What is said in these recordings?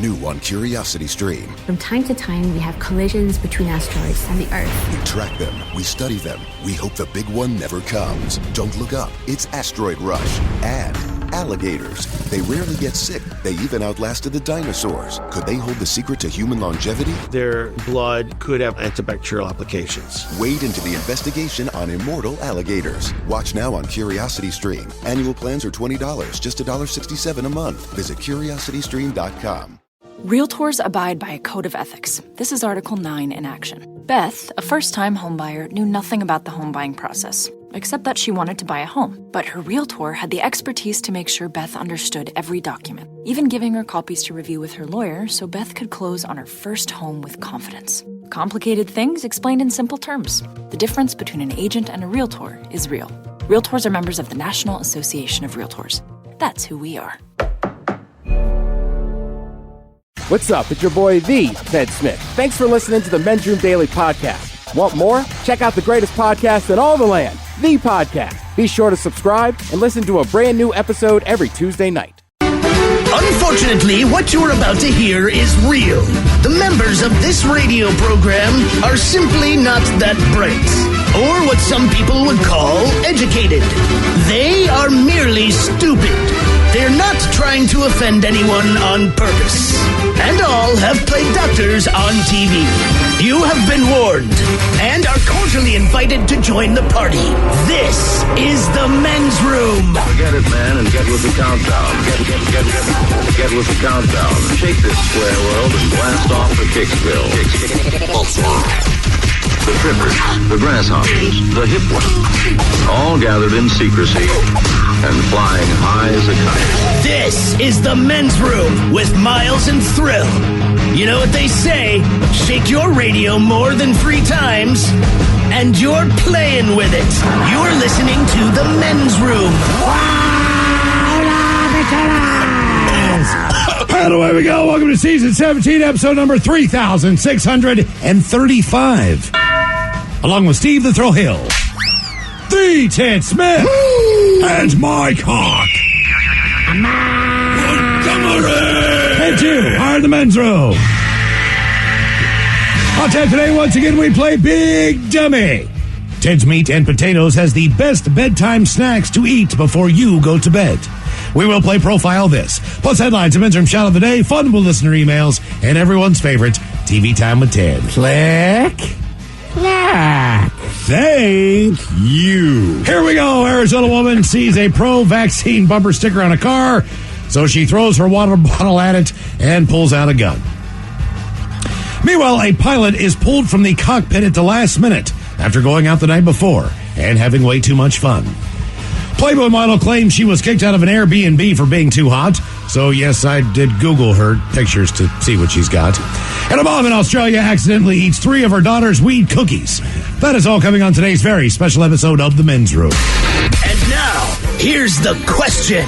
New on Curiosity Stream. From time to time, we have collisions between asteroids and the Earth. We track them, we study them, we hope the big one never comes. Don't look up, it's Asteroid Rush. And alligators. They rarely get sick. They even outlasted the dinosaurs. Could they hold the secret to human longevity? Their blood could have antibacterial applications. Wade into the investigation on immortal alligators. Watch now on Curiosity Stream. Annual plans are $20, just $1.67 a month. Visit curiositystream.com. Realtors abide by a code of ethics. This is Article 9 in action. Beth, a first-time homebuyer, knew nothing about the home buying process, except that she wanted to buy a home. But her realtor had the expertise to make sure Beth understood every document, even giving her copies to review with her lawyer so Beth could close on her first home with confidence. Complicated things explained in simple terms. The difference between an agent and a realtor is real. Realtors are members of the National Association of Realtors. That's who we are. What's up? It's your boy, the Ted Smith. Thanks for listening to the Men's Room Daily Podcast. Want more? Check out the greatest podcast in all the land, The Podcast. Be sure to subscribe and listen to a brand new episode every Tuesday night. Unfortunately, what you're about to hear is real. The members of this radio program are simply not that bright, or what some people would call educated. They are merely stupid. They're not trying to offend anyone on purpose. And all have played doctors on TV. You have been warned and are cordially invited to join the party. This is the Men's Room. Forget it, man, and get with the countdown. Get with the countdown. Shake this square world and blast off for Kicksville. The trippers, the grasshoppers, the hip ones, all gathered in secrecy and flying high as a kite. This is the Men's Room with Miles and Thrill. You know what they say, shake your radio more than 3 times, and you're playing with it. You're listening to the Men's Room. And away we go. Welcome to season 17, episode number 3635. Along with Steve the Thrill Hill, the Ted Smith, and my cock. And you are the Men's Room. On Ted today, once again, we play Big Dummy. Ted's Meat and Potatoes has the best bedtime snacks to eat before you go to bed. We will play Profile This, plus headlines, a Men's Room shout of the day, fun with listener emails, and everyone's favorite, TV Time with Ted. Click. Thank you. Here we go. Arizona woman sees a pro-vaccine bumper sticker on a car, so she throws her water bottle at it and pulls out a gun. Meanwhile, a pilot is pulled from the cockpit at the last minute after going out the night before and having way too much fun. Playboy model claims she was kicked out of an Airbnb for being too hot. So, yes, I did Google her pictures to see what she's got. And a mom in Australia accidentally eats 3 of her daughter's weed cookies. That is all coming on today's very special episode of The Men's Room. And now, here's the question.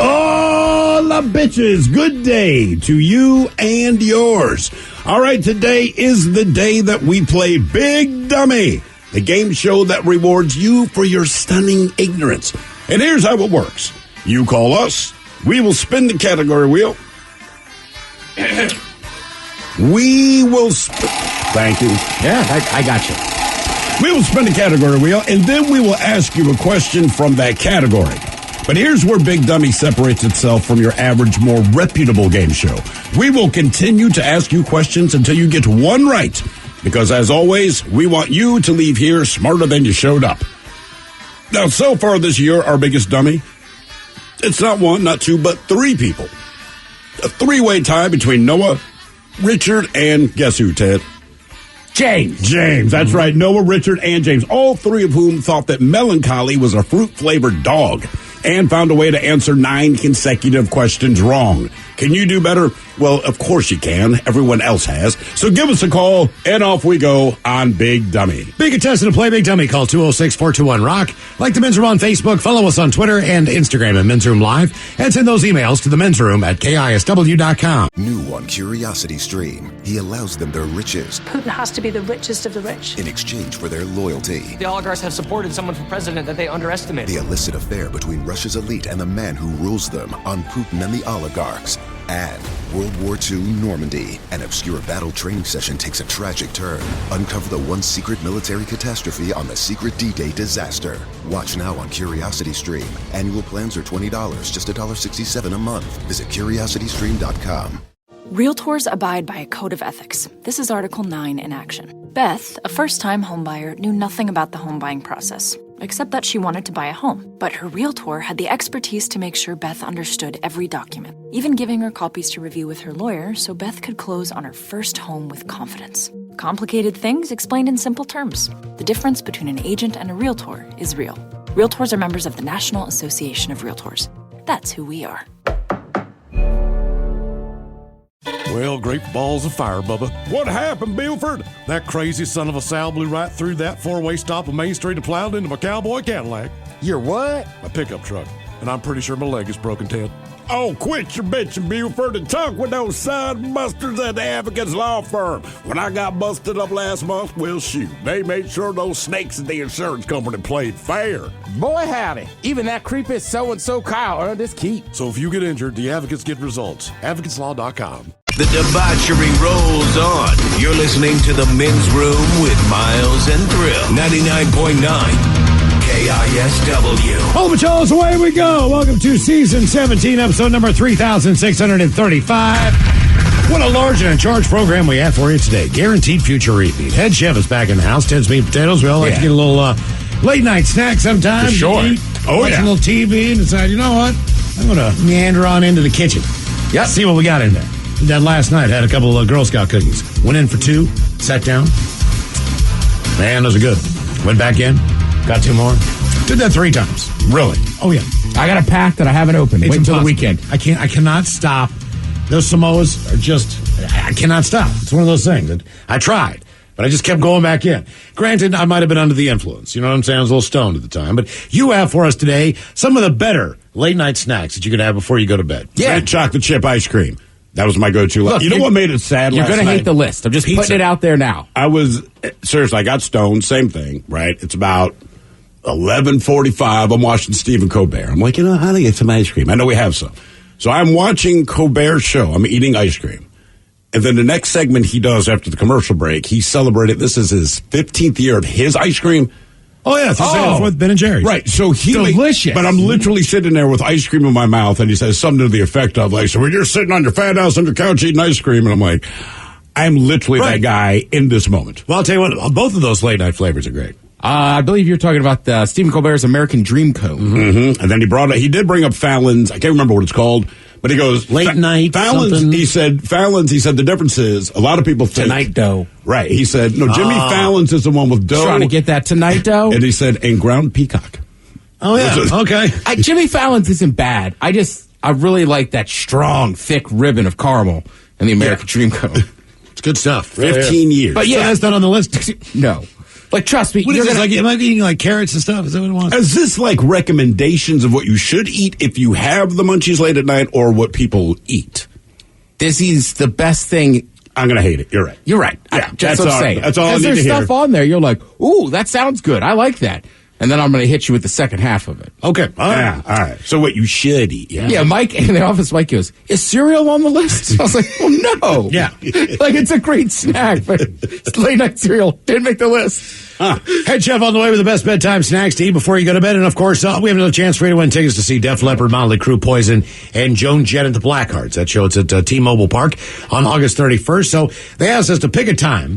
Oh, la bitches, good day to you and yours. All right, today is the day that we play Big Dummy, the game show that rewards you for your stunning ignorance. And here's how it works. You call us. We will spin the category wheel. We will Thank you. Yeah, I got you. We will spin the category wheel, and then we will ask you a question from that category. But here's where Big Dummy separates itself from your average, more reputable game show. We will continue to ask you questions until you get one right. Because, as always, we want you to leave here smarter than you showed up. Now, so far this year, our biggest dummy, it's not 1, not 2, but 3 people. A 3-way tie between Noah, Richard, and guess who, Ted? James, that's right. Noah, Richard, and James, all 3 of whom thought that melancholy was a fruit-flavored dog and found a way to answer 9 consecutive questions wrong. Can you do better? Well, of course you can. Everyone else has. So give us a call, and off we go on Big Dummy. Be a contestant to play Big Dummy. Call 206-421-ROCK. Like the Men's Room on Facebook. Follow us on Twitter and Instagram at Men's Room Live. And send those emails to the Men's Room at KISW.com. New on Curiosity Stream. He allows them their riches Putin has to be the richest of the rich. in exchange for their loyalty. The oligarchs have supported someone for president that they underestimate. The illicit affair between Russia's elite and the man who rules them on Putin and the oligarchs. And World War II Normandy, an obscure battle training session takes a tragic turn. Uncover the one secret military catastrophe on the secret D-Day disaster. Watch now on CuriosityStream. Annual plans are $20, just $1.67 a month. Visit CuriosityStream.com. Realtors abide by a code of ethics. This is Article 9 in action. Beth, a first-time homebuyer, knew nothing about the home buying process, except that she wanted to buy a home. But her realtor had the expertise to make sure Beth understood every document, even giving her copies to review with her lawyer so Beth could close on her first home with confidence. Complicated things explained in simple terms. The difference between an agent and a realtor is real. Realtors are members of the National Association of Realtors. That's who we are. Well, great balls of fire, Bubba. What happened, Bilford? That crazy son of a Sal blew right through that four-way stop on Main Street and plowed into my cowboy Cadillac. Your what? My pickup truck. And I'm pretty sure my leg is broken, Ted. Oh, quit your bitching, Buford, and talk with those side busters at the Advocates Law Firm. When I got busted up last month, well, shoot, they made sure those snakes at the insurance company played fair. Boy, howdy. Even that creepy so-and-so Kyle earned his keep. So if you get injured, the advocates get results. AdvocatesLaw.com. The debauchery rolls on. You're listening to The Men's Room with Miles and Thrill. 99.9 KISW. Oh, Machalas, away we go. Welcome to Season 17, episode number 3635. What a large and in charge program we have for you today. Guaranteed future repeat. Head chef is back in the house. Ted's Meat and Potatoes. We all like to get a little late night snack sometimes. For sure. Watch a little TV and decide, you know what? I'm going to meander on into the kitchen. Yep. See what we got in there. Did that last night. Had a couple of Girl Scout cookies. Went in for 2. Sat down. Man, those are good. Went back in. Got 2 more. Did that 3 times. Really? Oh, yeah. I got a pack that I haven't opened. Wait until the weekend. I cannot stop. Those Samoas are just, I cannot stop. It's one of those things that I tried, but I just kept going back in. Granted, I might have been under the influence. You know what I'm saying? I was a little stoned at the time. But you have for us today some of the better late night snacks that you can have before you go to bed. Yeah. Red chocolate chip ice cream. That was my go-to. Look, you know what made it sad You're going to hate the list. I'm just putting it out there now. Seriously, I got stoned. Same thing, right? It's about 11:45. I'm watching Stephen Colbert. I'm like, how do I get some ice cream? I know we have some. So I'm watching Colbert's show. I'm eating ice cream. And then the next segment he does after the commercial break, he celebrated, this is his 15th year of his ice cream. Oh, yeah. It's with Ben and Jerry's. Right. So delicious. But I'm literally sitting there with ice cream in my mouth, and he says something to the effect of, like, so when you're sitting on your fat ass on your couch eating ice cream, and I'm like, I'm literally that guy in this moment. Well, I'll tell you what, both of those late night flavors are great. I believe you're talking about Stephen Colbert's American Dream Cone. Mm-hmm. And then he did bring up Fallon's, I can't remember what it's called, but he goes, late night Fallon's, something. he said the difference is, a lot of people think. Tonight dough. Right. He said, no, Jimmy Fallon's is the one with dough. Trying to get that tonight dough. And he said, and ground peacock. Oh, yeah. Okay. Jimmy Fallon's isn't bad. I really like that strong, thick ribbon of caramel in the American Dream Cone. It's good stuff. 15 years. But yeah. So that's not on the list? No. Like, trust me. What is this, am I eating like carrots and stuff? Is that what it wants? Is this like recommendations of what you should eat if you have the munchies late at night, or what people eat? This is the best thing. I'm going to hate it. You're right. You're right. Yeah, that's what I'm saying. That's all I need to hear. Because there's stuff on there. You're like, ooh, that sounds good. I like that. And then I'm going to hit you with the second half of it. Okay. All right. So what you should eat. Yeah, Mike, in the office, Mike goes, is cereal on the list? I was like, well, no. Yeah. Like, it's a great snack, but it's late night cereal. Didn't make the list. Head chef on the way with the best bedtime snacks to eat before you go to bed. And, of course, we have another chance for you to win tickets to see Def Leppard, Motley Crue, Poison, and Joan Jett at the Blackhearts. That show, it's at T-Mobile Park on August 31st. So they asked us to pick a time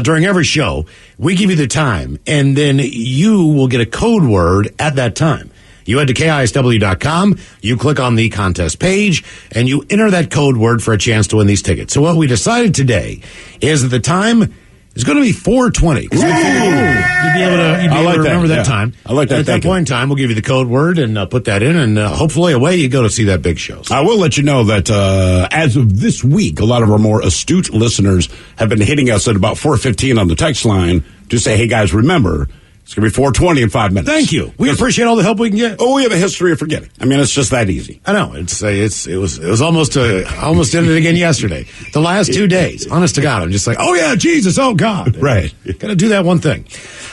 during every show. We give you the time, and then you will get a code word at that time. You head to KISW.com, you click on the contest page, and you enter that code word for a chance to win these tickets. So what we decided today is that the time is going to be 4:20. You'd be able to remember that time. I like that. At that point in time, we'll give you the code word and put that in, and hopefully away you go to see that big show. I will let you know that as of this week, a lot of our more astute listeners have been hitting us at about 4:15 on the text line to say, hey, guys, remember, it's going to be 4:20 in 5 minutes. Thank you. We appreciate all the help we can get. Oh, we have a history of forgetting. I mean, it's just that easy. I know. It was almost did it again yesterday. The last 2 days, honest to God, I'm just like, oh yeah, Jesus, oh God. Right. Got to do that one thing.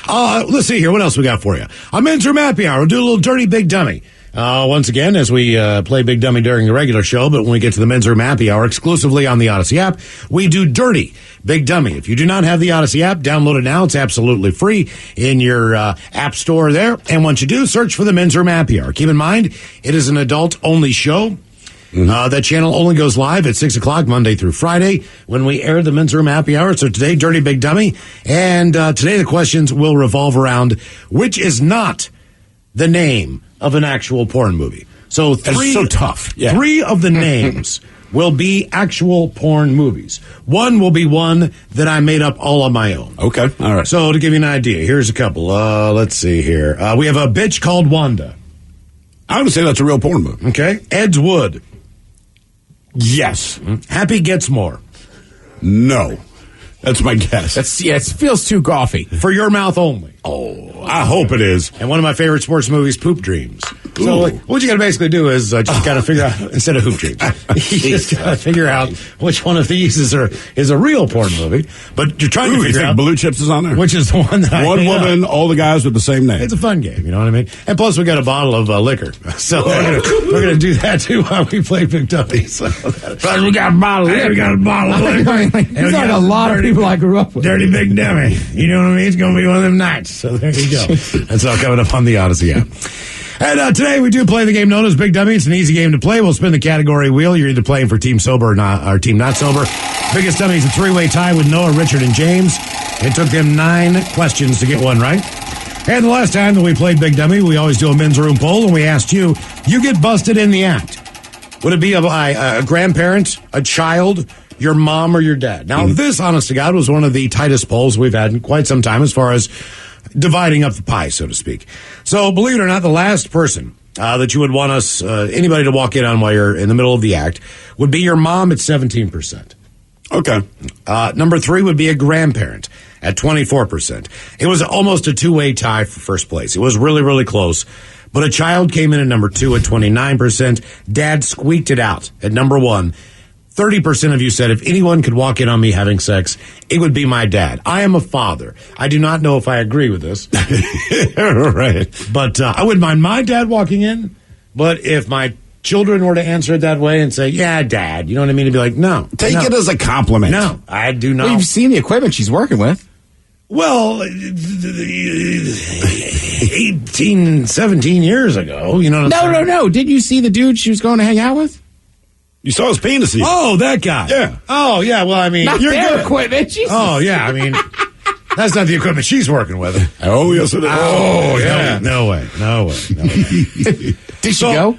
Let's see here. What else we got for you? I'm in through Happy Hour. We'll do a little dirty big dummy. Once again, as we play Big Dummy during the regular show, but when we get to the Men's Room Happy Hour exclusively on the Odyssey app, we do Dirty Big Dummy. If you do not have the Odyssey app, download it now. It's absolutely free in your app store there. And once you do, search for the Men's Room Happy Hour. Keep in mind, it is an adult-only show. That channel only goes live at 6 o'clock Monday through Friday when we air the Men's Room Happy Hour. So today, Dirty Big Dummy. And today the questions will revolve around which is not the name of an actual porn movie. So That's so tough. Yeah. 3 of the names will be actual porn movies. One will be one that I made up all on my own. Okay. All right. So to give you an idea, here's a couple. Let's see here. We have A Bitch Called Wanda. I would say that's a real porn movie. Okay. Ed's Wood. Yes. Happy Gets More. No. That's my guess. It feels too golfy. For Your Mouth Only. Oh, I hope it is. And one of my favorite sports movies, Poop Dreams. So what you got to basically do is just got to figure out, instead of Hoop Dreams, you just got to figure out which one of these is a real porn movie. But you're trying to figure out Blue Chips is on there, which is the one that I one woman, all the guys with the same name. It's a fun game, you know what I mean? And plus, we got a bottle of liquor, so we're gonna do that too while we play Big Dummy. So we got a bottle of liquor. We got a bottle of liquor. He's like a lot of people I grew up with. Dirty Big Dummy. You know what I mean? It's going to be one of them nights. So there you go. That's all coming up on the Odyssey app. And today we do play the game known as Big Dummy. It's an easy game to play. We'll spin the category wheel. You're either playing for Team Sober or Team Not Sober. Biggest Dummy is a 3-way tie with Noah, Richard, and James. It took them 9 questions to get one right. And the last time that we played Big Dummy, we always do a men's room poll, and we asked you get busted in the act. Would it be a grandparent, a child, your mom, or your dad? Now, this, honest to God, was one of the tightest polls we've had in quite some time as far as dividing up the pie, so to speak. So, believe it or not, the last person that you would want us, anybody to walk in on while you're in the middle of the act, would be your mom at 17%. Okay. Number 3 would be a grandparent at 24%. It was almost a 2-way tie for first place. It was really, really close. But a child came in at number 2 at 29%. Dad squeaked it out at number 1. 30% of you said if anyone could walk in on me having sex, it would be my dad. I am a father. I do not know if I agree with this. Right. But I wouldn't mind my dad walking in. But if my children were to answer it that way and say, yeah, Dad, you know what I mean? To be like, no. Take it as a compliment. No, I do not. Well, you've seen the equipment she's working with. Well, 18, 17 years ago, you know what I'm saying? No. Didn't you see the dude she was going to hang out with? You saw his penis. Oh, that guy. Yeah. Oh, yeah, well, I mean. Not their equipment. Jesus. Oh, yeah, I mean, that's not the equipment she's working with. Oh, yes, it is. Oh, yeah. No way. Did she go?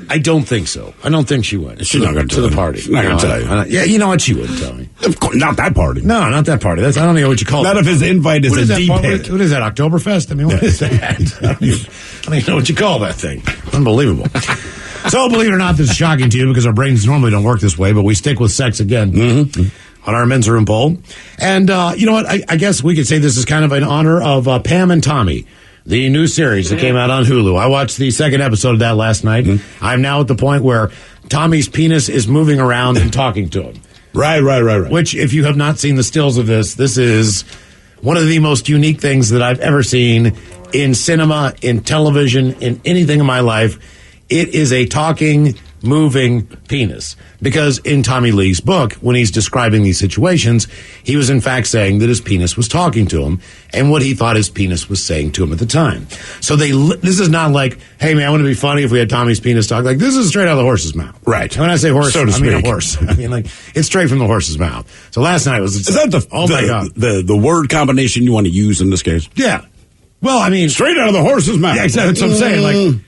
I don't think so. I don't think she went. She's not going to the party. She's not going to tell you. Yeah, you know what? She wouldn't tell me. Of course, not that party. No, not that party. I don't know what you call it. Not if his invite is a deep hit. What is that, Oktoberfest? I mean, what is that? I don't even know what you call that thing. Unbelievable. So, believe it or not, this is shocking to you because our brains normally don't work this way, but we stick with sex again on our men's room poll. And you know what? I guess we could say this is kind of in honor of Pam and Tommy, the new series that came out on Hulu. I watched the second episode of that last night. I'm now at the point where Tommy's penis is moving around and talking to him. Right. Which, if you have not seen the stills of this is one of the most unique things that I've ever seen in cinema, in television, in anything in my life. It is a talking, moving penis. Because in Tommy Lee's book, when he's describing these situations, he was in fact saying that his penis was talking to him and what he thought his penis was saying to him at the time. So this is not like, hey man, wouldn't it be funny if we had Tommy's penis talk? Like, this is straight out of the horse's mouth. Right. And when I say horse, so I mean a horse. I mean, like, it's straight from the horse's mouth. So last night was... Is that my God. The word combination you want to use in this case? Yeah. Well, I mean... Straight out of the horse's mouth. Yeah, exactly. That's what I'm saying. Like...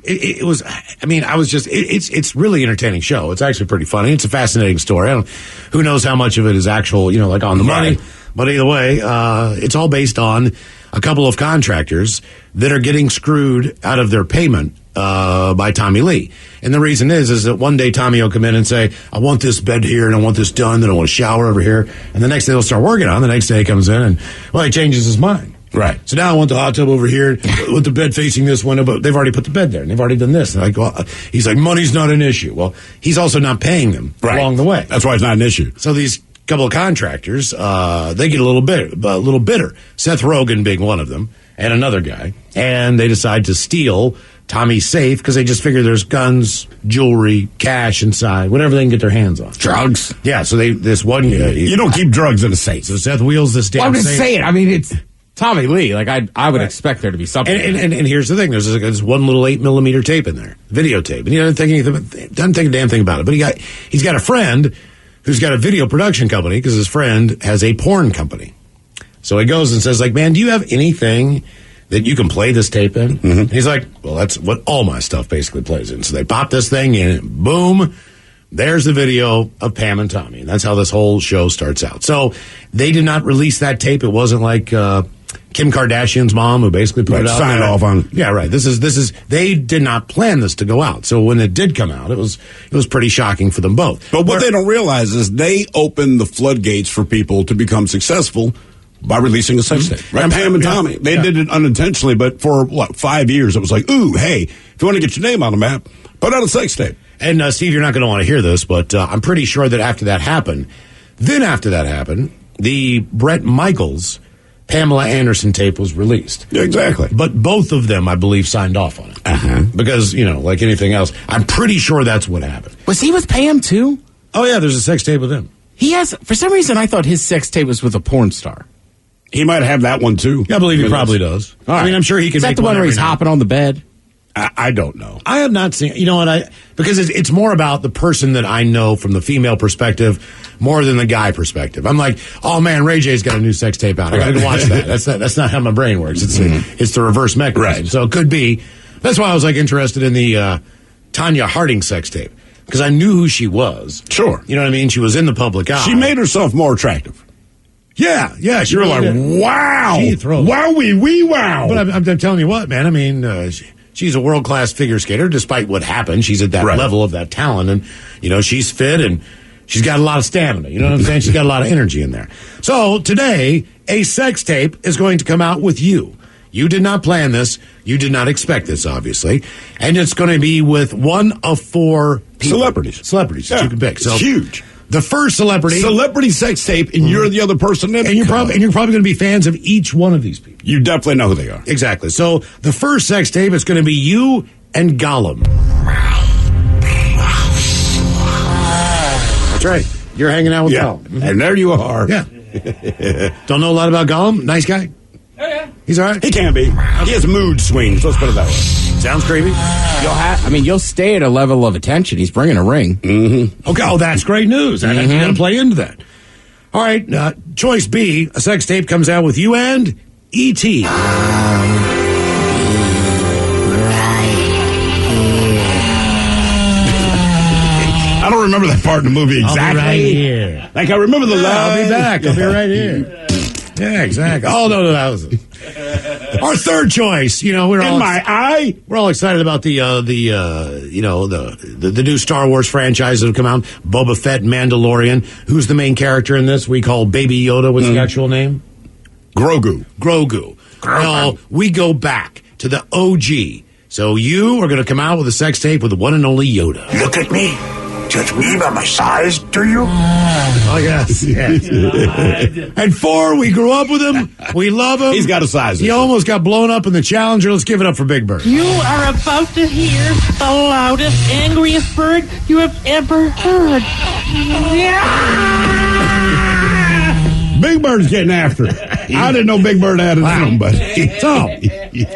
It was, I mean, I was just, it's really entertaining show. It's actually pretty funny. It's a fascinating story. Who knows how much of it is actual, you know, like on the money. But either way, it's all based on a couple of contractors that are getting screwed out of their payment by Tommy Lee. And the reason is that one day Tommy will come in and say, I want this bed here and I want this done, then I want a shower over here. And the next day they'll start working on it. The next day he comes in and, well, he changes his mind. Right. So now I want the hot tub over here with the bed facing this window, but they've already put the bed there and they've already done this. And like, well, he's like, money's not an issue. Well, he's also not paying them along the way. That's why it's not an issue. So these couple of contractors, they get a little bitter. Seth Rogen being one of them and another guy. And they decide to steal Tommy's safe because they just figure there's guns, jewelry, cash inside, whatever they can get their hands on. Drugs. Yeah, so you don't keep drugs in a safe. So Seth wheels this damn I'm just safe. saying, I mean, it's Tommy Lee. Like, I would expect there to be something. And here's the thing. There's this one little 8mm tape in there, videotape. And he doesn't think a damn thing about it. But he's got a friend who's got a video production company because his friend has a porn company. So he goes and says, like, man, do you have anything that you can play this tape in? Mm-hmm. He's like, well, that's what all my stuff basically plays in. So they pop this thing in, and boom, there's the video of Pam and Tommy. And that's how this whole show starts out. So they did not release that tape. It wasn't like Kim Kardashian's mom who basically put it out. Signed off on. Yeah, right. This is they did not plan this to go out. So when it did come out, it was pretty shocking for them both. But what they don't realize is they opened the floodgates for people to become successful by releasing a sex tape. Right? Pam and Tommy, they did it unintentionally, but for 5 years it was like, ooh, hey, if you want to get your name on the map, put out a sex tape. And Steve, you're not going to want to hear this, but I'm pretty sure that after that happened, the Bret Michaels Pamela Anderson tape was released. Yeah, exactly. But both of them, I believe, signed off on it. Uh-huh. Because, like anything else, I'm pretty sure that's what happened. Was he with Pam, too? Oh, yeah, there's a sex tape with him. He has, for some reason, I thought his sex tape was with a porn star. He might have that one, too. I believe he probably does. All right. I mean, I'm sure he can Is that make the one where he's now. hopping on the bed? I don't know. I have not seen, because it's more about the person that I know from the female perspective more than the guy perspective. I'm like, oh man, Ray J's got a new sex tape out. I got to go watch that. That's not how my brain works. It's the reverse mechanism. Right. So it could be. That's why I was interested in the Tanya Harding sex tape, because I knew who she was. Sure. You know what I mean? She was in the public eye. She made herself more attractive. Yeah. She You're really like, did. wow. She throws. Wowie wee wow. But I'm telling you what, man. I mean, she's a world-class figure skater, despite what happened. She's at that level of that talent. And, she's fit and she's got a lot of stamina. You know what I'm saying? She's got a lot of energy in there. So today, a sex tape is going to come out with you. You did not plan this. You did not expect this, obviously. And it's going to be with one of 4 people. Celebrities that you can pick. So it's huge. The first celebrity sex tape, and you're the other person in it. And you're probably going to be fans of each one of these people. You definitely know who they are. Exactly. So the first sex tape is going to be you and Gollum. That's right. You're hanging out with Gollum. Mm-hmm. And there you are. Yeah. Don't know a lot about Gollum. Nice guy. Oh, yeah. He's all right. He can be. He has mood swings. Let's put it that way. Sounds creepy. You'll stay at a level of attention. He's bringing a ring. Mm-hmm. Okay. Oh, that's great news. I'm going to play into that. All right. Choice B, a sex tape comes out with you and E.T. I don't remember that part in the movie exactly. I'll be right here. Like, I remember the line. I'll be back. I'll be right here. Yeah, exactly. Oh, no, that was it. Our third choice. We're all excited about the new Star Wars franchise that have come out. Boba Fett, Mandalorian. Who's the main character in this? We call Baby Yoda. What's the actual name? Grogu. Well, we go back to the OG. So you are going to come out with a sex tape with the one and only Yoda. Look at me. Judge me by my size, do you? Oh, yes. And 4, we grew up with him. We love him. He's got a size. He almost got blown up in the Challenger. Let's give it up for Big Bird. You are about to hear the loudest, angriest bird you have ever heard. Big Bird's getting after it. I didn't know Big Bird had it in him, but... So,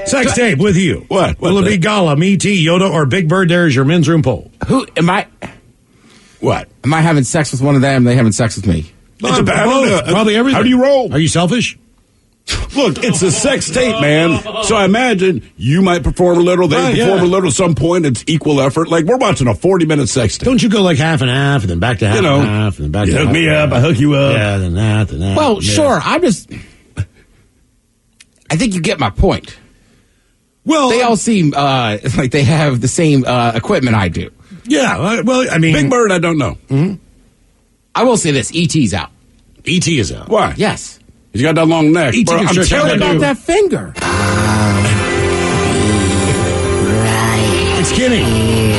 sex tape with you. What? Will it be Gollum, E.T., Yoda, or Big Bird? There is your men's room poll. Who am I? What? Am I having sex with one of them? They having sex with me? Probably everything. How do you roll? Are you selfish? Look, it's a sex tape, man. So I imagine you might perform a little, they perform a little at some point. It's equal effort. Like, we're watching a 40-minute sex tape. Don't you go like half and half, and then back to half and half, and then back to half. Hook me up, I hook you up. Yeah, then that, then that. Well, sure. I think you get my point. Well, they all seem like they have the same equipment I do. Yeah, well, I mean... Big Bird, I don't know. Mm-hmm. I will say this, E.T.'s out. E.T. is out. Why? Yes. He's got that long neck. E.T. I'm telling about you. that finger. It's skinny.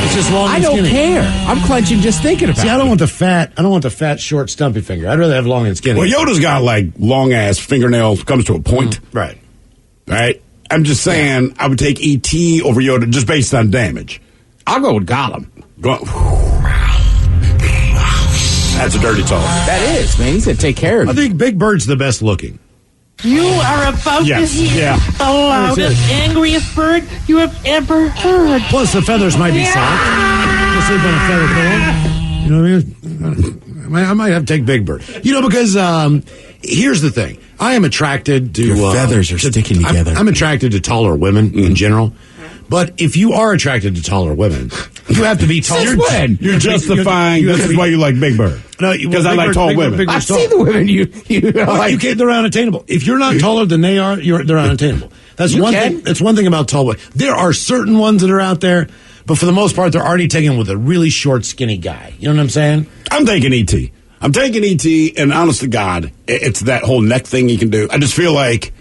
It's just long and I don't skinny. care. I'm clenching just thinking about it. See, I don't want the fat, short, stumpy finger. I'd rather have long and skinny. Well, Yoda's got, like, long-ass fingernails, comes to a point. Right. Right? I'm just saying I would take E.T. over Yoda just based on damage. I'll go with Gollum. That's a dirty talk. That is, man. He's going to take care of you. I think Big Bird's the best looking. You are about to hear the loudest, angriest bird you have ever heard. Plus, the feathers might be soft. You'll sleep on a feather pillow. You know what I mean? I might have to take Big Bird. You know, because here's the thing. I am attracted to... Your feathers are sticking together. I'm attracted to taller women in general. But if you are attracted to taller women, you have to be taller. You're justifying this is why you like Big Bird. No, because I like tall women. I see the women you like. You can't. They're unattainable. If you're not taller than they are, they're unattainable. That's one thing. That's one thing about tall women. There are certain ones that are out there, but for the most part, they're already taken with a really short, skinny guy. You know what I'm saying? I'm taking E.T. I'm taking E.T. and honest to God, it's that whole neck thing he can do. I just feel like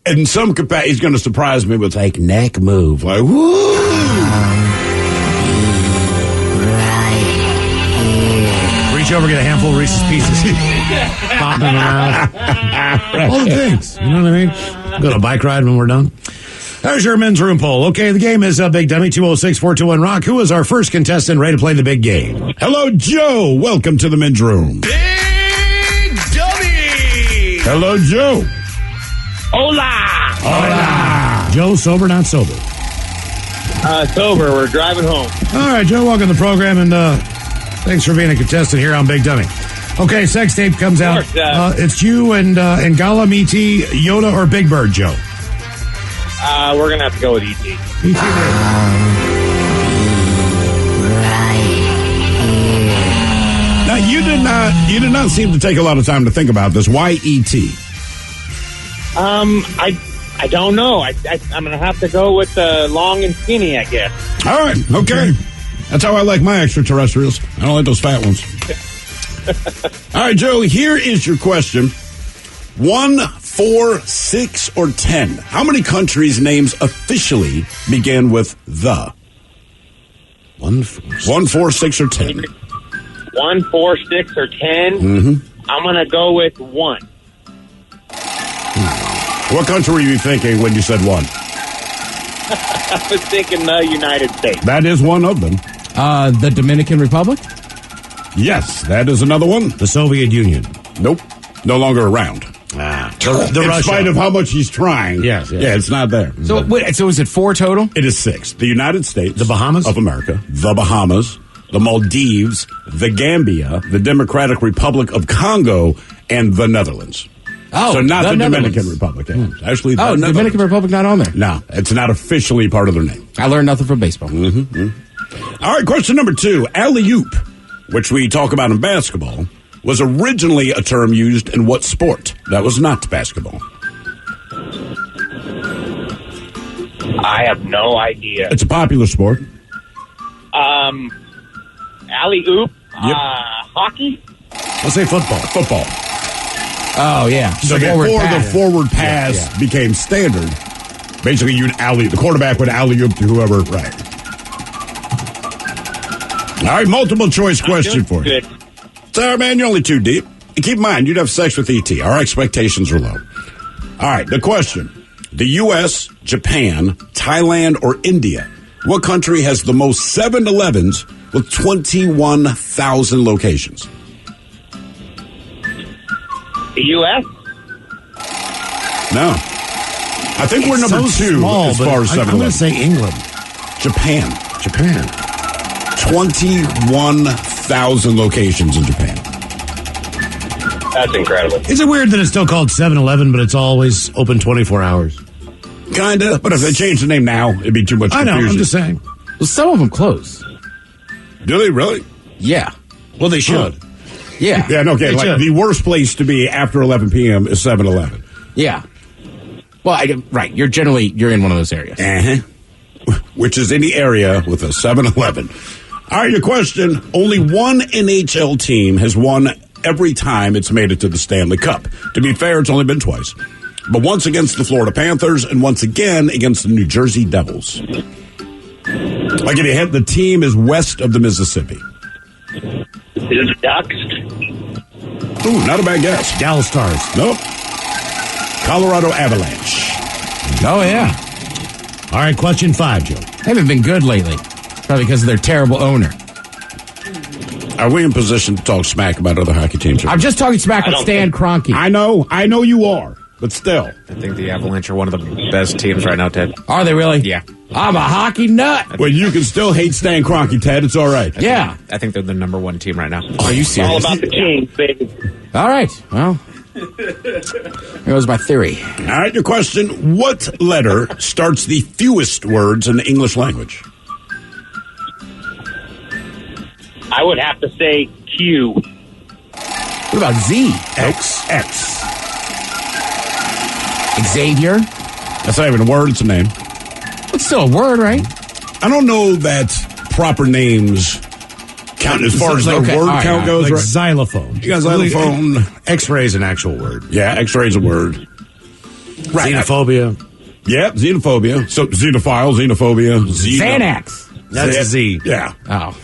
in some capacity, he's going to surprise me with like neck move. Like, woo! Reach over, get a handful of Reese's Pieces. Pop them around. All the things. You know what I mean? Go on a bike ride when we're done. There's your men's room poll. Okay, the game is Big Dummy, 206-421-ROCK. Who is our first contestant ready to play the big game? Hello, Joe. Welcome to the men's room. Big Dummy! Hello, Joe. Hola! Hola! Joe, sober, not sober? Sober. We're driving home. All right, Joe, welcome to the program, and thanks for being a contestant here on Big Dummy. Okay, sex tape comes out. It's you and Gollum, E.T., Yoda, or Big Bird, Joe? We're going to have to go with E.T. E.T. Now, you did not seem to take a lot of time to think about this. Why E.T.? I don't know. I'm going to have to go with long and skinny, I guess. All right. Okay. That's how I like my extraterrestrials. I don't like those fat ones. All right, Joe, here is your question. 1, 4, 6, or 10. How many countries' names officially begin with the? 1, 4, 6, or 10. 1, 4, 6, or 10? Mm-hmm. I'm going to go with 1. What country were you thinking when you said 1? I was thinking the United States. That is one of them. The Dominican Republic? Yes, that is another one. The Soviet Union? Nope. No longer around. The in Russia. spite of how much he's trying. Yes. Yeah, it's not there. So, so is it 4 total? It is 6. The United States. The Bahamas? Of America. The Bahamas. The Maldives. The Gambia. The Democratic Republic of Congo. And the Netherlands. Oh, so not the Netherlands. Dominican Republic. Yeah. Actually, the Dominican Netherlands. Republic not on there? No, it's not officially part of their name. I learned nothing from baseball. Mm-hmm. All right, question number 2. Alley-oop, which we talk about in basketball, was originally a term used in what sport? That was not basketball. I have no idea. It's a popular sport. Alley-oop? Yep. Hockey? Let's say football. Football. Oh, yeah. So before the forward pass became standard, basically the quarterback would alley-oop to whoever, right. All right, multiple choice question for you. Sorry, man, you're only 2 deep. And keep in mind, you'd have sex with E.T. Our expectations were low. All right, the question. The U.S., Japan, Thailand, or India, what country has the most 7-Elevens with 21,000 locations? The U.S.? No. I think we're number 2 small, as far as 7-Eleven. I'm going to say England. Japan. 21,000 locations in Japan. That's incredible. Is it weird that it's still called 7-Eleven, but it's always open 24 hours? Kinda, but if they change the name now, it'd be too much confusion. I know, I'm just saying. Well, some of them close. Do they really? Yeah. Well, they should. Yeah. Yeah, no, okay, like the worst place to be after 11 p.m. is 7-Eleven. Yeah. Well, right, you're in one of those areas. Uh-huh. Which is any area with a 7-Eleven. All right, your question. Only one NHL team has won every time it's made it to the Stanley Cup. To be fair, it's only been twice. But once against the Florida Panthers and once again against the New Jersey Devils. I'll give you a hint. The team is west of the Mississippi. Is it Ducks? Ooh, not a bad guess. Dallas Stars. Nope. Colorado Avalanche. Oh, yeah. All right, question 5, Joe. They haven't been good lately. Probably because of their terrible owner. Are we in position to talk smack about other hockey teams? I'm just talking smack with Stan Kroenke. I know you are, but still. I think the Avalanche are one of the best teams right now, Ted. Are they really? Yeah. I'm a hockey nut. Well, you can still hate Stan Kroenke, Ted. It's all right. I think they're the number one team right now. Are you serious? All about the Kings, baby. All right. Well, here goes my theory. All right, your question. What letter starts the fewest words in the English language? I would have to say Q. What about Z? X. Xavier? That's not even a word. It's a name. It's still a word, right? I don't know that proper names count as far as their word count goes. Like right? xylophone. You got xylophone. X-ray is an actual word. Yeah, X-ray is a word. Right. Xenophobia. Yep, xenophobia. So xenophile, xenophobia. Xanax. That's a Z. Yeah. Oh.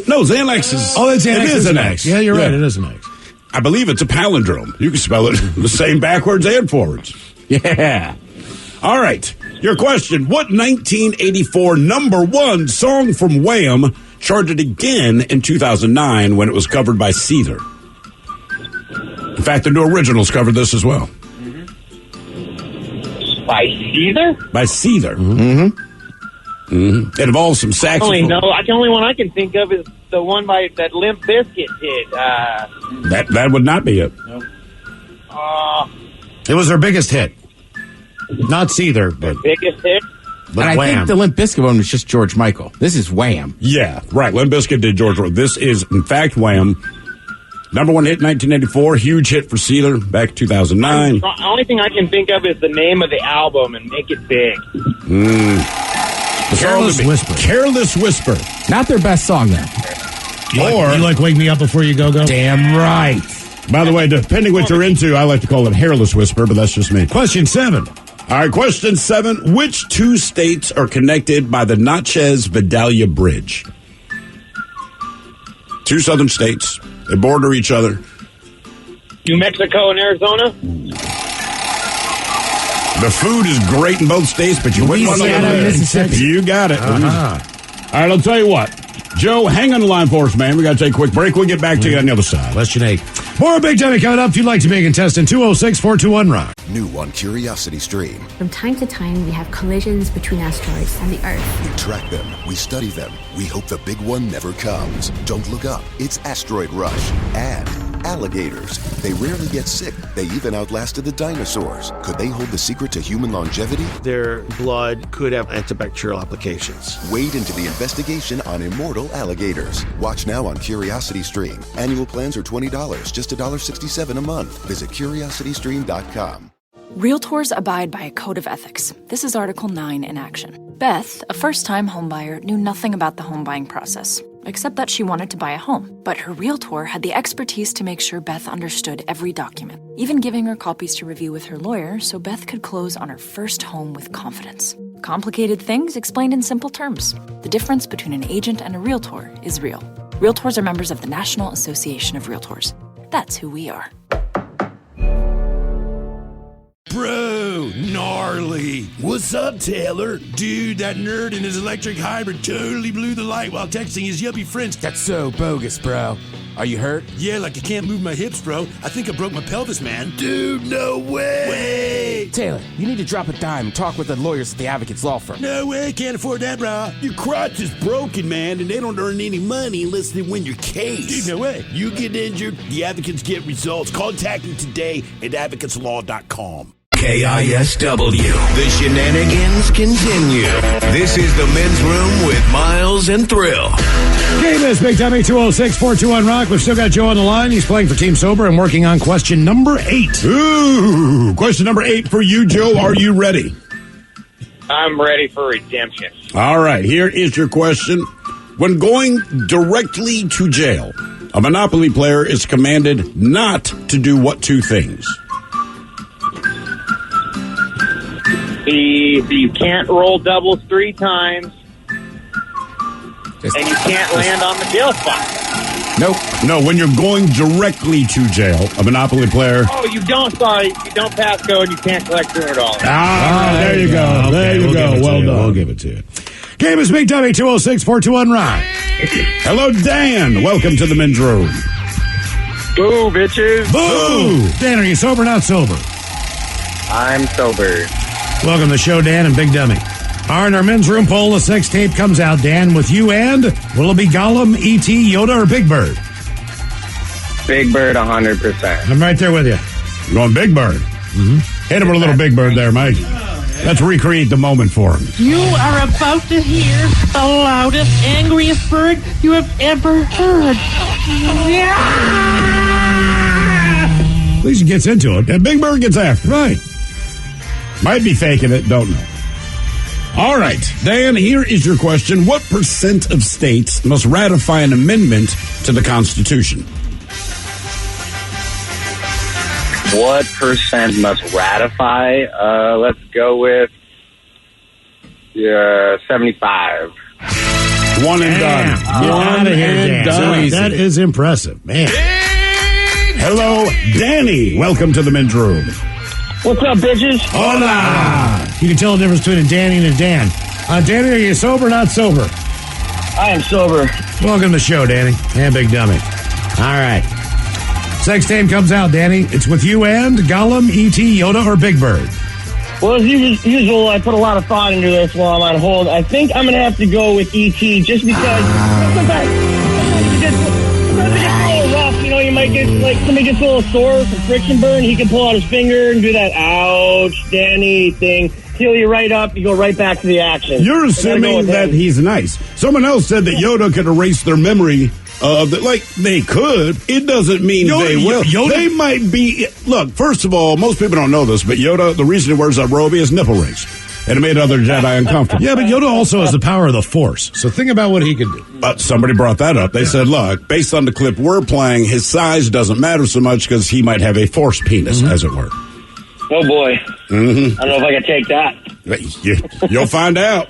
No, Xanax is... Oh, that's Xanax. It is an X. Yeah, you're right. It is an X. I believe it's a palindrome. You can spell it the same backwards and forwards. Yeah. All right. Your question. What 1984 number one song from Wham charted again in 2009 when it was covered by Seether? In fact, the New Originals covered this as well. By Seether? By Seether. It involves some saxophone. The only one I can think of is the one by that Limp Bizkit did. That would not be it. It was their biggest hit. Not Seether, but biggest hit. And I think the Limp Bizkit one was just George Michael. This is Wham. Yeah, right. Limp Bizkit did George Michael. This is, in fact, Wham. Number one hit in 1984. Huge hit for Seether back in 2009. The only thing I can think of is the name of the album and make it big. Careless Whisper. Careless Whisper. Not their best song, though. You like Wake Me Up Before You Go? Damn right. By the way, depending what you're into, I like to call it Hairless Whisper, but that's just me. Question 7. All right, question 7. Which two states are connected by the Natchez-Vidalia Bridge? Two southern states. They border each other. New Mexico and Arizona? The food is great in both states, but you wouldn't want to live there. Mississippi. You got it. Uh-huh. All right, I'll tell you what. Joe, hang on the line for us, man. We got to take a quick break. We'll get back to you on the other side. Question 8. More Big Dummy coming up. If you'd like to be a contestant, 206-421-ROCK. New on Curiosity Stream. From time to time, we have collisions between asteroids and the Earth. We track them, we study them, we hope the big one never comes. Don't look up, it's Asteroid Rush. And alligators. They rarely get sick, they even outlasted the dinosaurs. Could they hold the secret to human longevity? Their blood could have antibacterial applications. Wade into the investigation on immortal alligators. Watch now on Curiosity Stream. Annual plans are $20, just $1.67 a month. Visit curiositystream.com. Realtors abide by a code of ethics. This is Article 9 in action. Beth, a first-time homebuyer, knew nothing about the home buying process, except that she wanted to buy a home. But her realtor had the expertise to make sure Beth understood every document, even giving her copies to review with her lawyer so Beth could close on her first home with confidence. Complicated things explained in simple terms. The difference between an agent and a realtor is real. Realtors are members of the National Association of Realtors. That's who we are. Bro, gnarly. What's up, Taylor? Dude, that nerd in his electric hybrid totally blew the light while texting his yuppie friends. That's so bogus, bro. Are you hurt? Yeah, like I can't move my hips, bro. I think I broke my pelvis, man. Dude, no way. Taylor, you need to drop a dime and talk with the lawyers at the Advocates Law Firm. No way, can't afford that, bro. Your crotch is broken, man, and they don't earn any money unless they win your case. Dude, no way. You get injured, the advocates get results. Contact them today at advocateslaw.com. KISW. The shenanigans continue. This is the Men's Room with Miles and Thrill. Game is Big Dummy 206-421-ROCK. We've still got Joe on the line. He's playing for Team Sober and working on question number 8. Ooh, question number 8 for you, Joe. Are you ready? I'm ready for redemption. All right, here is your question. When going directly to jail, a Monopoly player is commanded not to do what two things? You can't roll doubles 3 times, and you can't land on the jail spot. Nope. No, when you're going directly to jail, a Monopoly player. Oh, you don't. Sorry, you don't pass go and you can't collect $200. There you go. Okay, There you go. Well done. We'll give it to you. Game is Big Dummy 206-421-ROCK. Hello, Dan. Welcome to the men's room. Boo, bitches. Boo! Dan, are you sober or not sober? I'm sober. Welcome to the show, Dan and Big Dummy. All right, our men's room poll, the sex tape comes out, Dan, with you and will it be Gollum, E.T., Yoda, or Big Bird? Big Bird, 100%. I'm right there with you. I'm going Big Bird. Mm-hmm. Hit him with a little Big Bird there, Mike. Let's recreate the moment for him. You are about to hear the loudest, angriest bird you have ever heard. At least he gets into it. And Big Bird gets after. Right. Might be faking it, don't know. All right, Dan, here is your question. What percent of states must ratify an amendment to the Constitution? What percent must ratify? Let's go with 75. One and done. Get out of here, Dan. Done. That is impressive, man. Hello, Danny. Welcome to the men's room. What's up, bitches? Hola. You can tell the difference between a Danny and a Dan. Danny, are you sober or not sober? I am sober. Welcome to the show, Danny. And Big Dummy. All right. Sex tape comes out, Danny. It's with you and Gollum, E.T., Yoda, or Big Bird? Well, as usual, I put a lot of thought into this while I'm on hold. I think I'm going to have to go with E.T. just because sometimes it gets a little rough. You know, you might get, like, somebody gets a little sore from friction burn. He can pull out his finger and do that, ouch, Danny thing. Heal you right up. You go right back to the action. You're assuming that he's nice. Someone else said that Yoda could erase their memory. Like, they could. It doesn't mean they will. They might be. Look, first of all, most people don't know this, but Yoda, the reason he wears that robe is nipple rings. And it made other Jedi uncomfortable. Yeah, but Yoda also has the power of the Force. So think about what he could do. But somebody brought that up. They said, look, based on the clip we're playing, his size doesn't matter so much because he might have a Force penis, as it were. Oh, boy. Mm-hmm. I don't know if I can take that. You'll find out.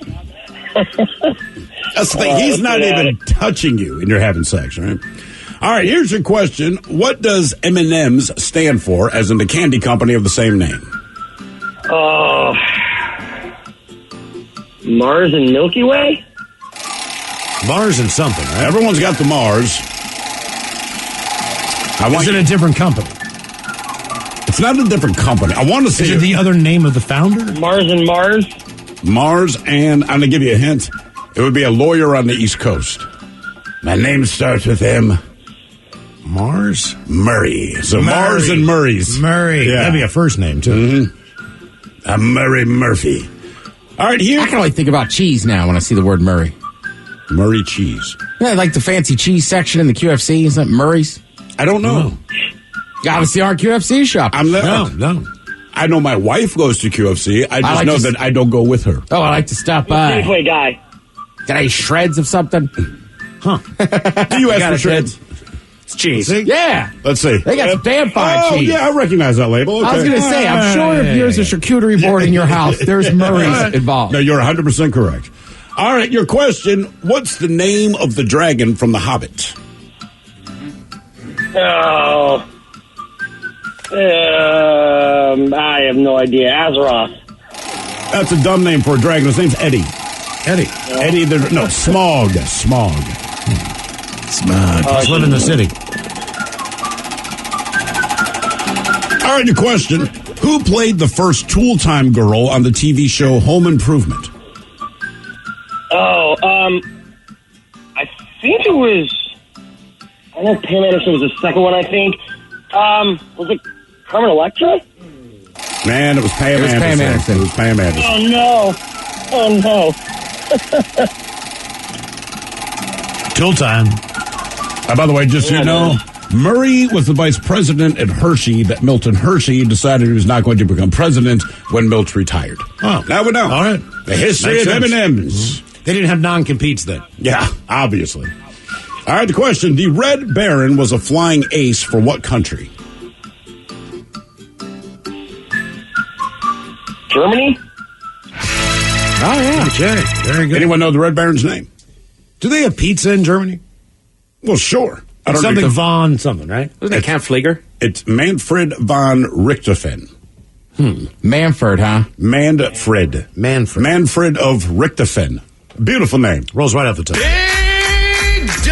That's the thing. He's not even touching you and you're having sex, right? All right, here's your question. What does M&M's stand for, as in the candy company of the same name? Mars and Milky Way? Mars and something, right? Everyone's got the Mars. Is it a different company? It's not a different company. I want to say... Is it the other name of the founder? Mars and Mars? Mars and... I'm going to give you a hint. It would be a lawyer on the East Coast. My name starts with M. Mars? Murray. So Murray. Mars and Murray's. Murray. Yeah. That'd be a first name, too. Mm-hmm. I'm Murray Murphy. All right, here... I can only think about cheese now when I see the word Murray. Murray cheese. Yeah, like the fancy cheese section in the QFC. Isn't that Murray's? I don't know. Obviously, our QFC shop. No. I know my wife goes to QFC. I just know that I don't go with her. Oh, I like to stop by. Safeway guy. Got any shreds of something? Huh. Do you ask for shreds? It's cheese. See? Yeah. Let's see. They got some damn fine cheese. Yeah, I recognize that label. Okay. I was going to say, I'm sure if there's a charcuterie board in your house, there's Murray's involved. No, you're 100% correct. All right, your question. What's the name of the dragon from The Hobbit? Oh. I have no idea. Azeroth. That's a dumb name for a dragon. His name's Eddie. Eddie, Smog. Smog. Just live in the city. All right, your question. Who played the first Tool Time girl on the TV show Home Improvement? I think it was... I know Pam Anderson was the second one, I think. Was it Carmen Electra? Man, it was Pam Anderson. It was Pam Anderson. Oh, no. Tool Time. By the way, just so you know, Murray was the vice president at Hershey that Milton Hershey decided he was not going to become president when Milt retired. Oh. Now we know. All right. The history of M&M's. They didn't have non-competes then. Yeah, obviously. All right, the question. The Red Baron was a flying ace for what country? Germany? Oh, yeah. Okay, very good. Anyone know the Red Baron's name? Do they have pizza in Germany? Well, sure. It's something von something, right? Wasn't it Camp Flieger? It's Manfred von Richthofen. Manfred, huh? Manfred of Richthofen. Beautiful name. Rolls right off the top.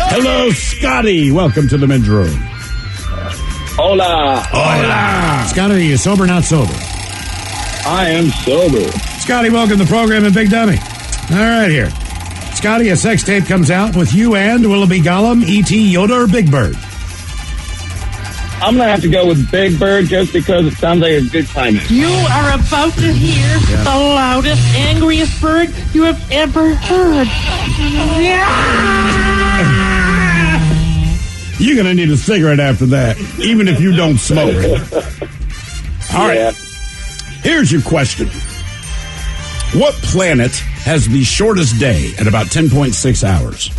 Hello, Scotty. Welcome to the men's room. Hola. Hola. Scotty, are you sober or not sober? I am sober. Scotty, welcome to the program and Big Dummy. All right, here. Scotty, a sex tape comes out with you and will it be Gollum, E.T., Yoda, or Big Bird? I'm going to have to go with Big Bird just because it sounds like a good timing. You are about to hear the loudest, angriest bird you have ever heard. You're going to need a cigarette after that, even if you don't smoke. All right. Here's your question. What planet has the shortest day at about 10.6 hours?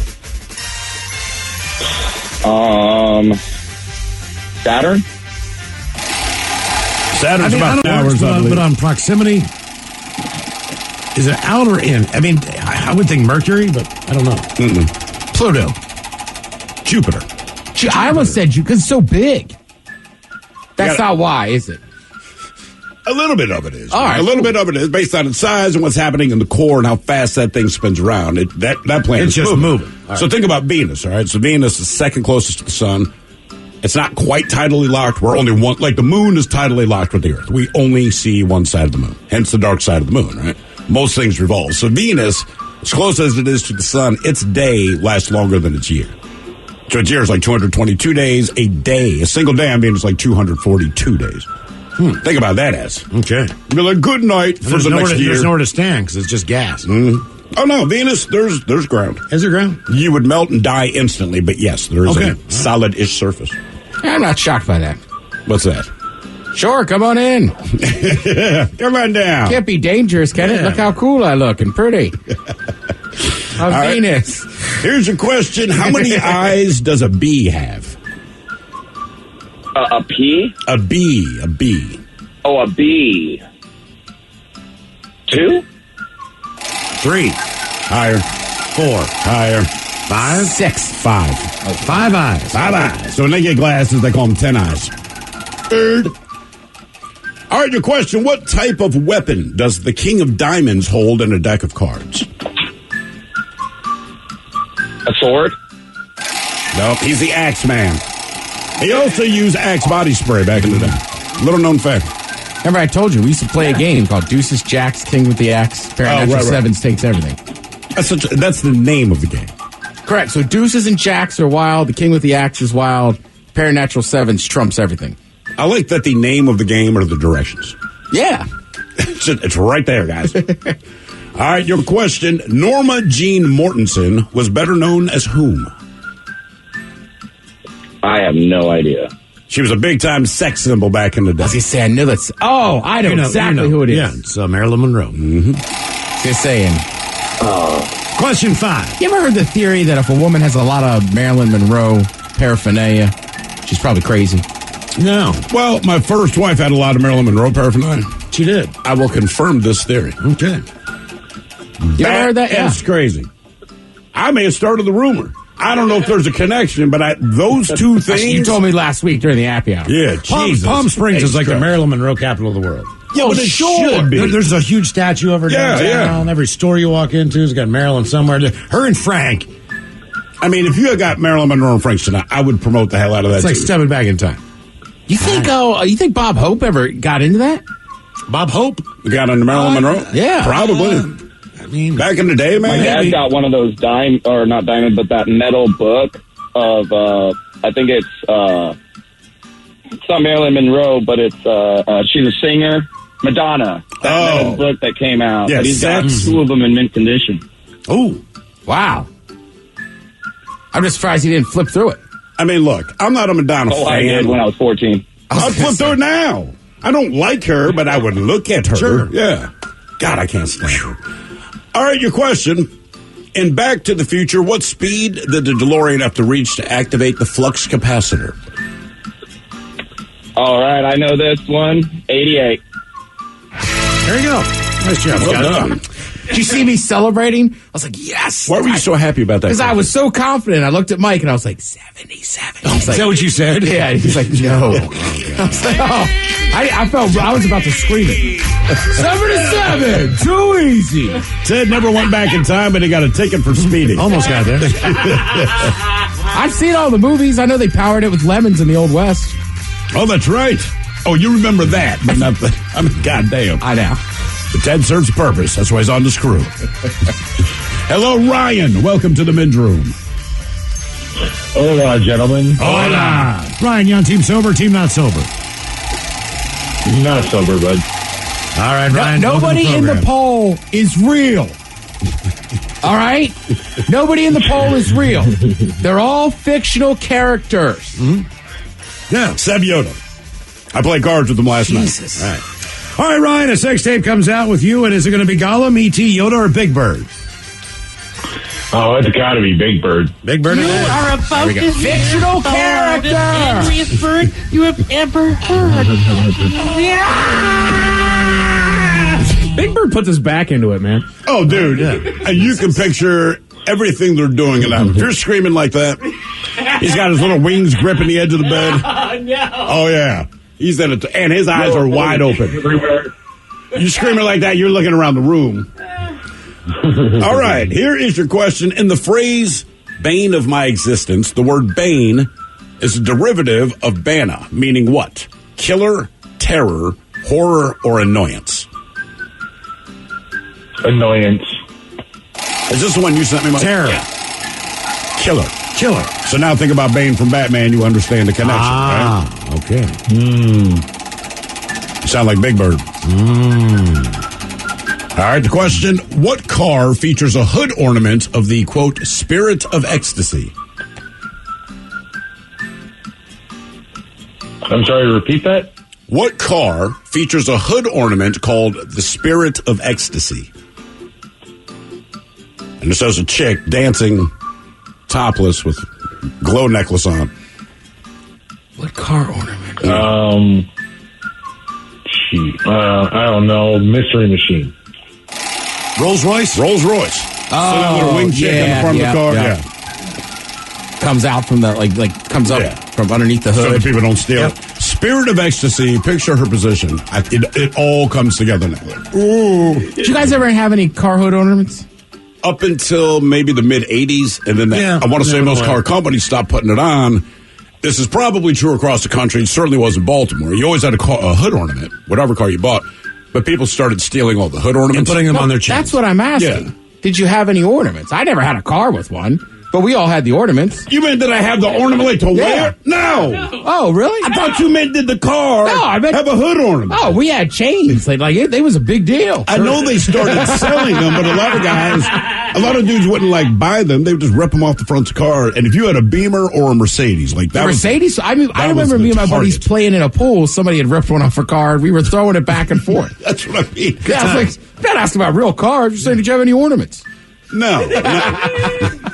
Saturn? Saturn's about 10 hours, I believe. But on proximity, is it out or in? I mean, I would think Mercury, but I don't know. Pluto. Jupiter. I almost said Jupiter because it's so big. That's not why, is it? A little bit of it is. All right, a little bit of it is based on its size and what's happening in the core and how fast that thing spins around. That planet is just moving. So think about Venus, all right? So Venus is second closest to the sun. It's not quite tidally locked. We're only one, like the moon is tidally locked with the Earth. We only see one side of the moon, hence the dark side of the moon, right? Most things revolve. So Venus, as close as it is to the sun, its day lasts longer than its year. So its year is like 222 days. A single day on Venus is like 242 days. Think about that as. Okay. Be like, good night for the next year. There's nowhere to stand because it's just gas. Oh, no, Venus, there's ground. Is there ground? You would melt and die instantly, but yes, there is a solid-ish surface. I'm not shocked by that. What's that? Sure, come on in. Come on down. Can't be dangerous, can it? Look how cool I look and pretty. Venus. Here's your question. How many eyes does a bee have? A pea? A bee. Oh, a bee. 2? 3. Higher. 4. Higher. 5. 6. 5. Oh, 5 eyes. 5 eyes. So when they get glasses, they call them 10 eyes. Third. All right, your question. What type of weapon does the King of Diamonds hold in a deck of cards? A sword? Nope, he's the Axe Man. He also used Axe body spray back in the day. Little known fact. Remember I told you, we used to play a game called Deuces, Jacks, King with the Axe, Pair of Natural Sevens takes everything. That's the name of the game. Correct. So Deuces and Jacks are wild, the King with the Axe is wild, Pair of Natural Sevens trumps everything. I like that the name of the game are the directions. Yeah. It's right there, guys. All right, your question. Norma Jean Mortensen was better known as whom? I have no idea. She was a big-time sex symbol back in the day. I was going to say, I knew that's... Oh, I know exactly who it is. Yeah, it's Marilyn Monroe. Just saying. Question 5. You ever heard the theory that if a woman has a lot of Marilyn Monroe paraphernalia, she's probably crazy? No. Well, my first wife had a lot of Marilyn Monroe paraphernalia. She did. I will confirm this theory. Okay. You ever heard that? Yeah. That's crazy. I may have started the rumor. I don't know if there's a connection, but those two things... You told me last week during the happy hour. Yeah, Jesus. Palm Springs is like the Marilyn Monroe capital of the world. Yeah, but it should be. There's a huge statue of her downtown. Every store you walk into has got Marilyn somewhere. Her and Frank. I mean, if you had got Marilyn Monroe and Frank Sinatra, I would promote the hell out of that. It's like stepping back in time. You think Bob Hope ever got into that? Bob Hope got into Marilyn Monroe? Yeah, probably. I mean, back in the day, man. My dad got one of those not diamond, but that metal book of I think it's not Marilyn Monroe, but it's she's a singer, Madonna. That metal book that came out. Yes, but he's got 2 of them in mint condition. Oh, wow! I'm just surprised he didn't flip through it. I mean, look, I'm not a Madonna fan. I did when I was 14. I'd flip through it now. I don't like her, but I would look at her. Sure. Yeah. God, I can't stand her. All right, your question. In Back to the Future, what speed did the DeLorean have to reach to activate the flux capacitor? All right, I know this one. 88. There you go. Nice job. Well done. Did you see me celebrating? I was like, yes. Why were you so happy about that? Because I was so confident. I looked at Mike and I was like, 77. Is that what you said? Yeah. He's like, no. I was like, oh. I felt I was about to scream it. 77. Too easy. Ted never went back in time, but he got a ticket for speeding. Almost got there. I've seen all the movies. I know they powered it with lemons in the Old West. Oh, that's right. Oh, you remember that, but not the. I mean, goddamn. I know. But Ted serves a purpose. That's why he's on the screw. Hello, Ryan. Welcome to the men's room. Hola, gentlemen. Hola. Ryan, you on team sober, team not sober? Not sober, bud. All right, Ryan. Nobody in the poll is real. All right? Nobody in the poll is real. They're all fictional characters. Mm-hmm. Yeah, Seb Yoda. I played cards with him last night. All right, Ryan, a sex tape comes out with you, and is it going to be Gollum, E.T., Yoda, or Big Bird? Oh, it's got to be Big Bird. Big Bird. You are about to hear fictional character. the angriest bird you have ever heard. Big Bird puts his back into it, man. Oh, dude. Yeah. And you can picture everything they're doing. And if you're screaming like that, he's got his little wings gripping the edge of the bed. Oh, no. Oh, yeah. He's in it, and his eyes are wide open. You're screaming like that, you're looking around the room. All right, here is your question. In the phrase, bane of my existence, the word bane is a derivative of bana, meaning what? Killer, terror, horror, or annoyance? Annoyance. Is this the one you sent me, Mike? Terror. Yeah. Killer. So now think about Bane from Batman, you understand the connection, right? Okay. You sound like Big Bird. All right, the question, what car features a hood ornament of the, quote, spirit of ecstasy? I'm sorry, repeat that? What car features a hood ornament called the spirit of ecstasy? And it shows a chick dancing topless with glow necklace on. What car ornament? I don't know. Mystery Machine. Rolls Royce. Oh, so little wing chick in the front of the car. Yeah. Comes out from the comes up from underneath the hood. So that people don't steal it. Spirit of ecstasy. Picture her position. It all comes together now. Ooh. Did you guys ever have any car hood ornaments? Up until maybe the mid 80s, and then I want to say most car companies stopped putting it on. This is probably true across the country. It certainly was in Baltimore. You always had a hood ornament, whatever car you bought, but people started stealing all the hood ornaments. And putting them on their chains. That's what I'm asking. Yeah. Did you have any ornaments? I never had a car with one, but we all had the ornaments. You meant that I have the ornament to wear? No. Oh, really? I thought you meant did the car have a hood ornament. Oh, we had chains. They was a big deal. I know they started selling them, but a lot of dudes wouldn't buy them. They would just rip them off the front of the car. And if you had a Beamer or a Mercedes, Mercedes. I remember me and my buddies playing in a pool. Somebody had ripped one off a car. And we were throwing it back and forth. That's what I mean. Yeah, I was like, not asking about real cars. Just saying, did you have any ornaments? No,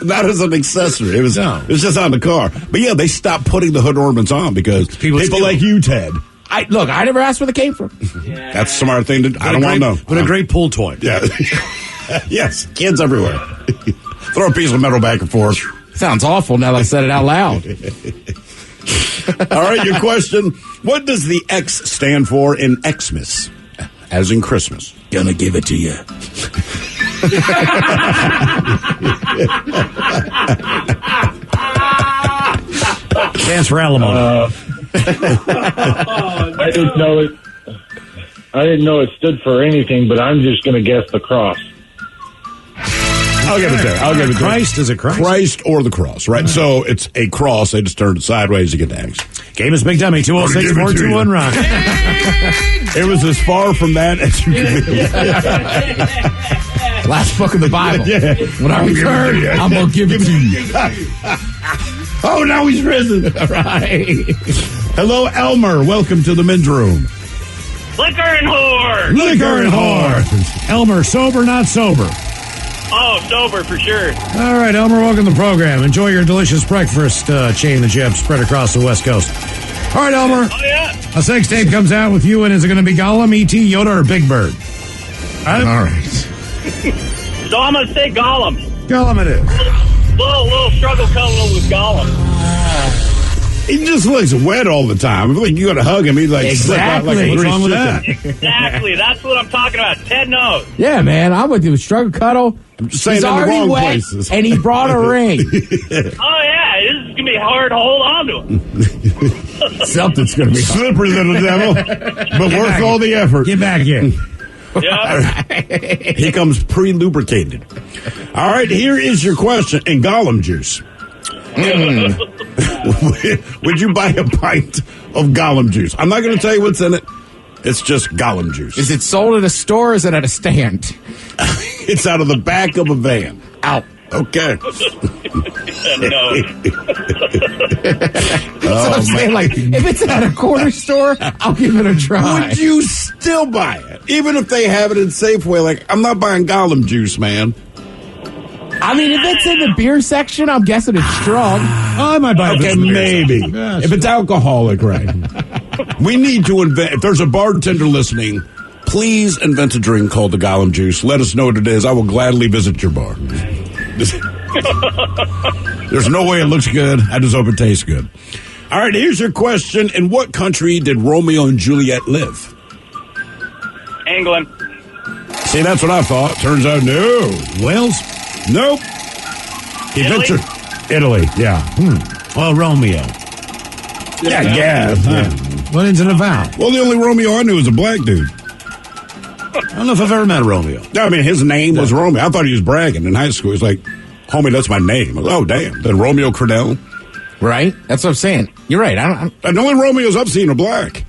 not as an accessory. It was just on the car. But yeah, they stopped putting the hood ornaments on because people like you, Ted. I never asked where they came from. That's a smart thing to do. I don't want to know. But a great pool toy. Yeah. Yes, kids everywhere. Throw a piece of metal back and forth. Sounds awful now that I said it out loud. All right, your question. What does the X stand for in Xmas? As in Christmas. Gonna give it to you. Stands for alimony. I didn't know it stood for anything, but I'm just going to guess the cross. I'll give it there. Christ, is it Christ? Christ or the cross, right? So it's a cross. They just turned it sideways to get the X. Game is Big Dummy, 206-421 Rock. It was as far from that as you could be. Last book of the Bible. Yeah. When I return, I'm going to give it to you. Oh, now he's risen. Right. Hello, Elmer. Welcome to the men's room. Liquor and whore. Liquor and whore. Elmer, sober, not sober? Oh, sober for sure. All right, Elmer, welcome to the program. Enjoy your delicious breakfast chain that you have spread across the West Coast. All right, Elmer. Oh, yeah. A sex tape comes out with you, and is it going to be Gollum, E.T., Yoda, or Big Bird? All right. So I'm going to say Gollum. Gollum it is. Little struggle cuddle with Gollum. He just looks wet all the time. I feel like you got to hug him. He's like, Exactly. Like What's wrong with that? Exactly. That's what I'm talking about. Ted knows. Yeah, man, I'm with you. Struggle cuddle. I'm just saying He's in the already wrong wet, places. and he brought a ring. Oh, yeah. This is going to be hard to hold on to him. Something's going to be slippery, little devil, but worth all the effort. Get back here. Yeah. He comes pre-lubricated. All right, here is your question. In Gollum juice, would you buy a pint of Gollum juice? I'm not going to tell you what's in it. It's just Gollum juice. Is it sold at a store or is it at a stand? It's out of the back of a van. Out. Okay. No. That's what I'm saying. Like, if it's at a corner store, I'll give it a try. Would you still buy it? Even if they have it in Safeway? Like, I'm not buying Gollum juice, man. I mean, if it's in the beer section, I'm guessing it's strong. I might buy it. Okay, maybe. If it's alcoholic, right. We need to invent, if there's a bartender listening, please invent a drink called the Gollum juice. Let us know what it is. I will gladly visit your bar. There's no way it looks good. I just hope it tastes good. All right, here's your question. In what country did Romeo and Juliet live? England. See, that's what I thought. Turns out, no. Wales? Nope. Italy? Italy, yeah. Well, Romeo. Yeah. What ends in a vowel? Well, the only Romeo I knew was a black dude. I don't know if I've ever met Romeo. I mean, his name was Romeo. I thought he was bragging in high school. He's like, homie, that's my name. I was, oh, damn. Then Romeo Cordell. Right? That's what I'm saying. You're right. And the only Romeos I've seen are black.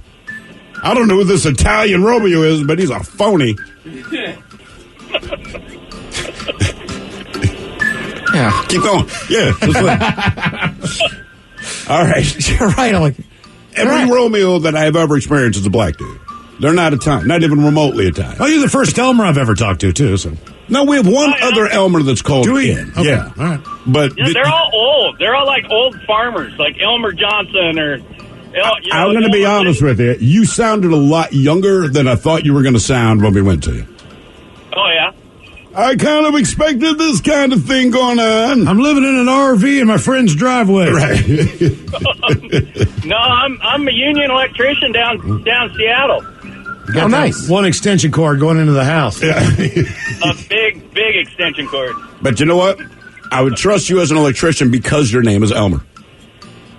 I don't know who this Italian Romeo is, but he's a phony. Yeah. Keep going. Yeah. All right. You're right. I'm like, every Romeo that I've ever experienced is a black dude. They're not Italian, not even remotely Italian. Oh, you're the first Elmer I've ever talked to, too. So. No, we have one other Elmer that's called Ian. Okay. Yeah. All right. But They're all old. They're all like old farmers, like Elmer Johnson or... I'm going to be honest with you. You sounded a lot younger than I thought you were going to sound when we went to you. Oh, yeah? I kind of expected this kind of thing going on. I'm living in an RV in my friend's driveway. Right. No, I'm a union electrician down Seattle. Oh, nice. One extension cord going into the house. Yeah. A big extension cord. But you know what? I would trust you as an electrician because your name is Elmer.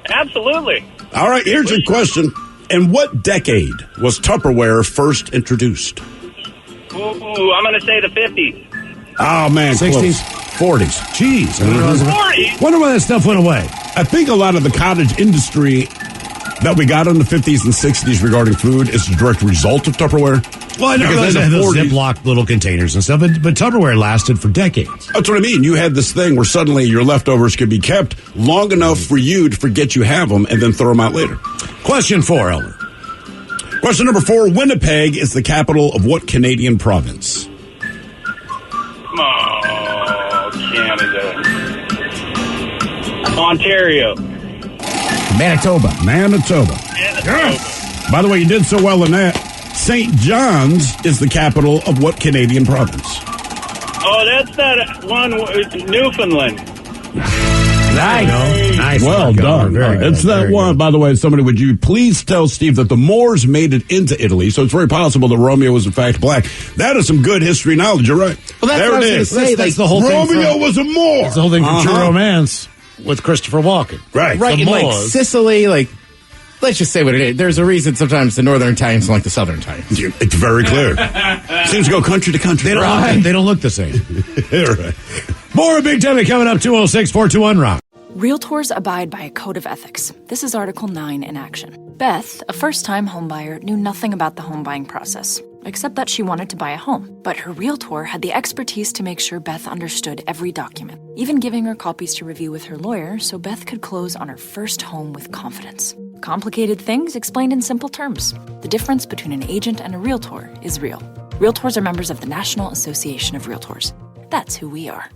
Absolutely. All right, here's your question. In what decade was Tupperware first introduced? Ooh, I'm going to say the 50s. Oh, man, 60s? 40s. Jeez. I don't know. 40s? Wonder why that stuff went away. I think a lot of the cottage industry that we got in the 50s and 60s regarding food is a direct result of Tupperware. Well, I know Because they in had the those 40s Ziploc little containers and stuff, but Tupperware lasted for decades. That's what I mean. You had this thing where suddenly your leftovers could be kept long enough for you to forget you have them and then throw them out later. Question 4, Elmer. Question number 4. Winnipeg is the capital of what Canadian province? Oh, Canada. Ontario. Manitoba. Yes. By the way, you did so well in that. St. John's is the capital of what Canadian province? Oh, that's that one, Newfoundland. Nice. Well done. It's that one. By the way, somebody, would you please tell Steve that the Moors made it into Italy, so it's very possible that Romeo was in fact black. That is some good history knowledge. You're right. Well, that's there what I it was is. gonna say, That's the whole thing. Romeo was a Moor. That's the whole thing from True Romance with Christopher Walken. Right. Right, The in like Moors. Sicily, like, let's just say what it is. There's a reason sometimes the northern Italians don't like the southern Italians. It's very clear. Seems to go country to country. They don't look the same. Right. More Big Dummy coming up, 206-421-ROCK. Realtors abide by a code of ethics. This is Article 9 in action. Beth, a first-time homebuyer, knew nothing about the home buying process, except that she wanted to buy a home. But her realtor had the expertise to make sure Beth understood every document, even giving her copies to review with her lawyer so Beth could close on her first home with confidence. Complicated things explained in simple terms. The difference between an agent and a realtor is real. Realtors are members of the National Association of Realtors. That's who we are.